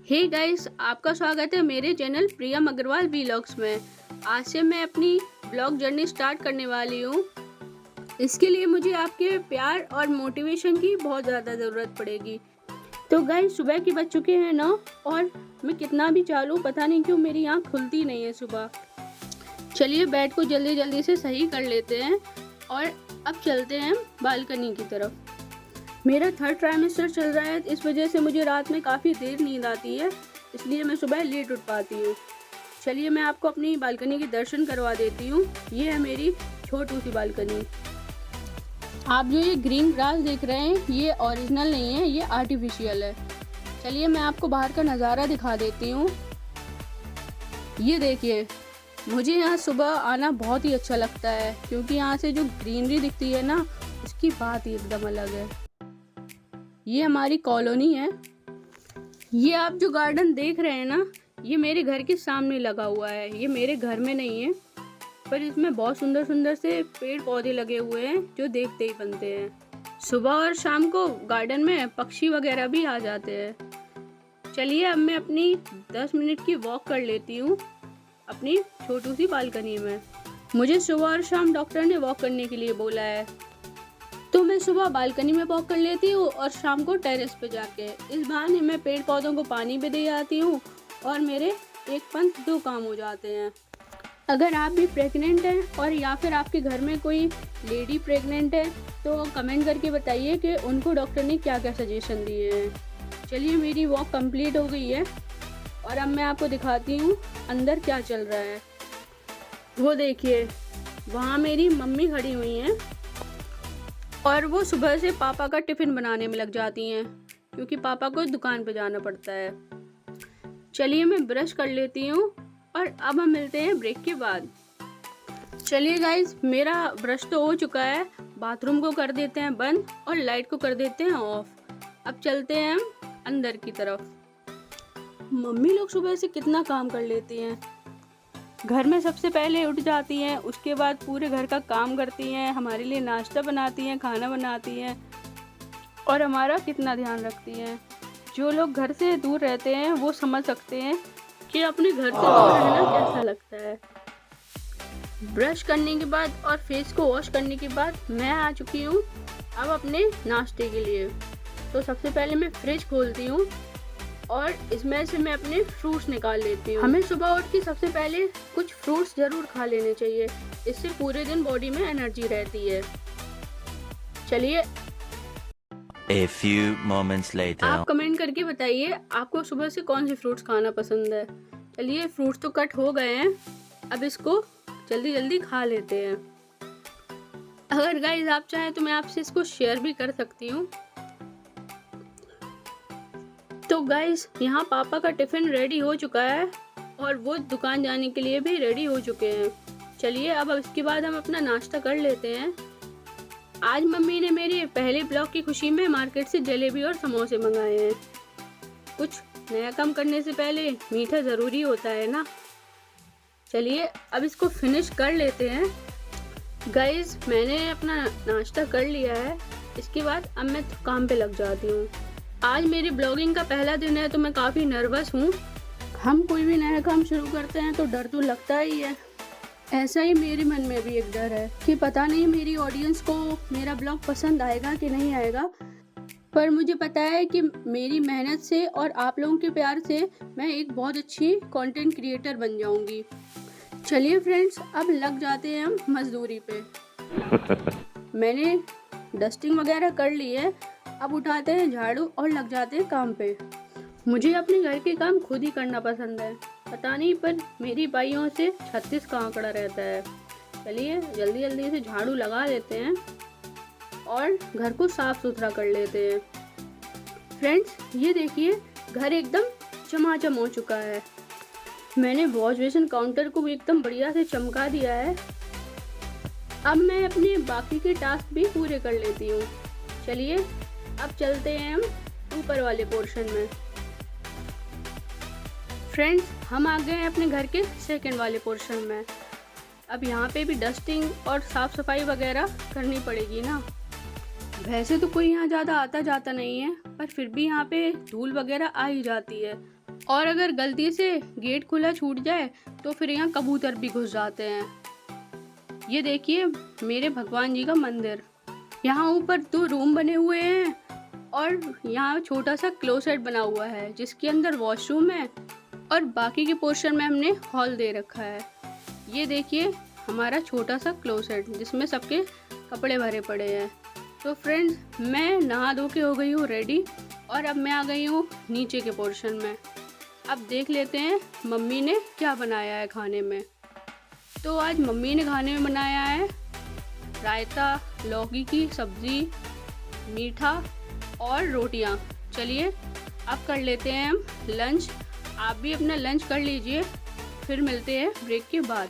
Hey guys, आपका स्वागत है मेरे चैनल प्रियम अग्रवाल व्लॉग्स में। आज से मैं अपनी ब्लॉग जर्नी स्टार्ट करने वाली हूँ। इसके लिए मुझे आपके प्यार और मोटिवेशन की बहुत ज़्यादा ज़रूरत पड़ेगी। तो गाइस, सुबह के बज चुके हैं 9 और मैं कितना भी चालू पता नहीं क्यों मेरी आँख खुलती नहीं है सुबह। चलिए बेड को जल्दी जल्दी से सही कर लेते हैं और अब चलते हैं बालकनी की तरफ। मेरा 3rd ट्राइमेस्टर चल रहा है, इस वजह से मुझे रात में काफ़ी देर नींद आती है, इसलिए मैं सुबह लेट उठ पाती हूँ। चलिए मैं आपको अपनी बालकनी के दर्शन करवा देती हूँ। ये है मेरी छोटी सी बालकनी। आप जो ये ग्रीन ग्रास देख रहे हैं ये ओरिजिनल नहीं है, ये आर्टिफिशियल है। चलिए मैं आपको बाहर का नज़ारा दिखा देती हूँ। ये देखिए, मुझे यहाँ सुबह आना बहुत ही अच्छा लगता है क्योंकि यहाँ से जो ग्रीनरी दिखती है ना, उसकी बात ही एकदम अलग है। ये हमारी कॉलोनी है। ये आप जो गार्डन देख रहे हैं ना, ये मेरे घर के सामने लगा हुआ है। ये मेरे घर में नहीं है, पर इसमें बहुत सुंदर सुंदर से पेड़ पौधे लगे हुए हैं जो देखते ही बनते हैं। सुबह और शाम को गार्डन में पक्षी वगैरह भी आ जाते हैं। चलिए अब मैं अपनी 10 मिनट की वॉक कर लेती हूँ अपनी छोटी सी बालकनी में। मुझे सुबह और शाम डॉक्टर ने वॉक करने के लिए बोला है, तो मैं सुबह बालकनी में वॉक कर लेती हूँ और शाम को टेरेस पे जाके इस बहाने मैं पेड़ पौधों को पानी भी दे आती हूँ और मेरे एक पंथ 2 काम हो जाते हैं। अगर आप भी प्रेग्नेंट हैं और या फिर आपके घर में कोई लेडी प्रेग्नेंट है तो कमेंट करके बताइए कि उनको डॉक्टर ने क्या क्या सजेशन दिए हैं। चलिए मेरी वॉक कंप्लीट हो गई है और अब मैं आपको दिखाती हूँ अंदर क्या चल रहा है। वो देखिए, वहाँ मेरी मम्मी खड़ी हुई हैं और वो सुबह से पापा का टिफ़िन बनाने में लग जाती हैं क्योंकि पापा को दुकान पे जाना पड़ता है। चलिए मैं ब्रश कर लेती हूँ और अब हम मिलते हैं ब्रेक के बाद। चलिए गाइस, मेरा ब्रश तो हो चुका है। बाथरूम को कर देते हैं बंद और लाइट को कर देते हैं ऑफ। अब चलते हैं हम अंदर की तरफ। मम्मी लोग सुबह से कितना काम कर लेती हैं। घर में सबसे पहले उठ जाती हैं, उसके बाद पूरे घर का काम करती हैं, हमारे लिए नाश्ता बनाती हैं, खाना बनाती हैं और हमारा कितना ध्यान रखती हैं। जो लोग घर से दूर रहते हैं वो समझ सकते हैं कि अपने घर से दूर रहना कैसा लगता है। ब्रश करने के बाद और फेस को वॉश करने के बाद मैं आ चुकी हूँ अब अपने नाश्ते के लिए। तो सबसे पहले मैं फ्रिज खोलती हूँ और इसमें से मैं अपने फ्रूट्स निकाल लेती हूँ। हमें सुबह उठ के सबसे पहले कुछ फ्रूट्स जरूर खा लेने चाहिए, इससे पूरे दिन बॉडी में एनर्जी रहती है। चलिए A few moments later. आप कमेंट करके बताइए आपको सुबह से कौन से फ्रूट्स खाना पसंद है। चलिए फ्रूट्स तो कट हो गए हैं, अब इसको जल्दी जल्दी खा लेते हैं। अगर गाइस आप चाहें तो मैं आपसे इसको शेयर भी कर सकती हूँ। तो गाइस, यहाँ पापा का टिफ़िन रेडी हो चुका है और वो दुकान जाने के लिए भी रेडी हो चुके हैं। चलिए अब इसके बाद हम अपना नाश्ता कर लेते हैं। आज मम्मी ने मेरे पहले ब्लॉग की खुशी में मार्केट से जलेबी और समोसे मंगाए हैं। कुछ नया काम करने से पहले मीठा ज़रूरी होता है ना। चलिए अब इसको फिनिश कर लेते हैं। गाइस, मैंने अपना नाश्ता कर लिया है, इसके बाद अब मैं काम पे लग जाती हूँ। आज मेरी ब्लॉगिंग का पहला दिन है तो मैं काफ़ी नर्वस हूँ। हम कोई भी नया काम शुरू करते हैं तो डर तो लगता ही है। ऐसा ही मेरे मन में भी एक डर है कि पता नहीं मेरी ऑडियंस को मेरा ब्लॉग पसंद आएगा कि नहीं आएगा, पर मुझे पता है कि मेरी मेहनत से और आप लोगों के प्यार से मैं एक बहुत अच्छी कंटेंट क्रिएटर बन जाऊंगी। चलिए फ्रेंड्स, अब लग जाते हैं हम मजदूरी पे। मैंने डस्टिंग वगैरह कर ली है, अब उठाते हैं झाड़ू और लग जाते हैं काम पे। मुझे अपने घर के काम खुद ही करना पसंद है, पता नहीं पर मेरी बाइयों से 36 का आंकड़ा रहता है। चलिए जल्दी जल्दी से झाड़ू लगा लेते हैं और घर को साफ सुथरा कर लेते हैं। फ्रेंड्स ये देखिए, घर एकदम चमाचम हो चुका है। मैंने वॉश बेसिन काउंटर को भी एकदम बढ़िया से चमका दिया है। अब मैं अपने बाकी के टास्क भी पूरे कर लेती हूँ। चलिए अब चलते हैं हम ऊपर वाले पोर्शन में। फ्रेंड्स, हम आ गए हैं अपने घर के सेकंड वाले पोर्शन में। अब यहाँ पे भी डस्टिंग और साफ़ सफाई वगैरह करनी पड़ेगी ना। वैसे तो कोई यहाँ ज़्यादा आता जाता नहीं है, पर फिर भी यहाँ पे धूल वगैरह आ ही जाती है। और अगर गलती से गेट खुला छूट जाए तो फिर यहाँ कबूतर भी घुस जाते हैं। ये देखिए मेरे भगवान जी का मंदिर। यहाँ ऊपर 2 रूम बने हुए हैं और यहाँ छोटा सा क्लोसेट बना हुआ है जिसके अंदर वॉशरूम है और बाकी के पोर्शन में हमने हॉल दे रखा है। ये देखिए हमारा छोटा सा क्लोसेट जिसमें सबके कपड़े भरे पड़े हैं। तो फ्रेंड्स मैं नहा धो के हो गई हूँ रेडी और अब मैं आ गई हूँ नीचे के पोर्शन में। अब देख लेते हैं मम्मी ने क्या बनाया है खाने में। तो आज मम्मी ने खाने में बनाया है रायता, लौकी की सब्ज़ी, मीठा और रोटियां। चलिए अब कर लेते हैं हम लंच। आप भी अपना लंच कर लीजिए, फिर मिलते हैं ब्रेक के बाद।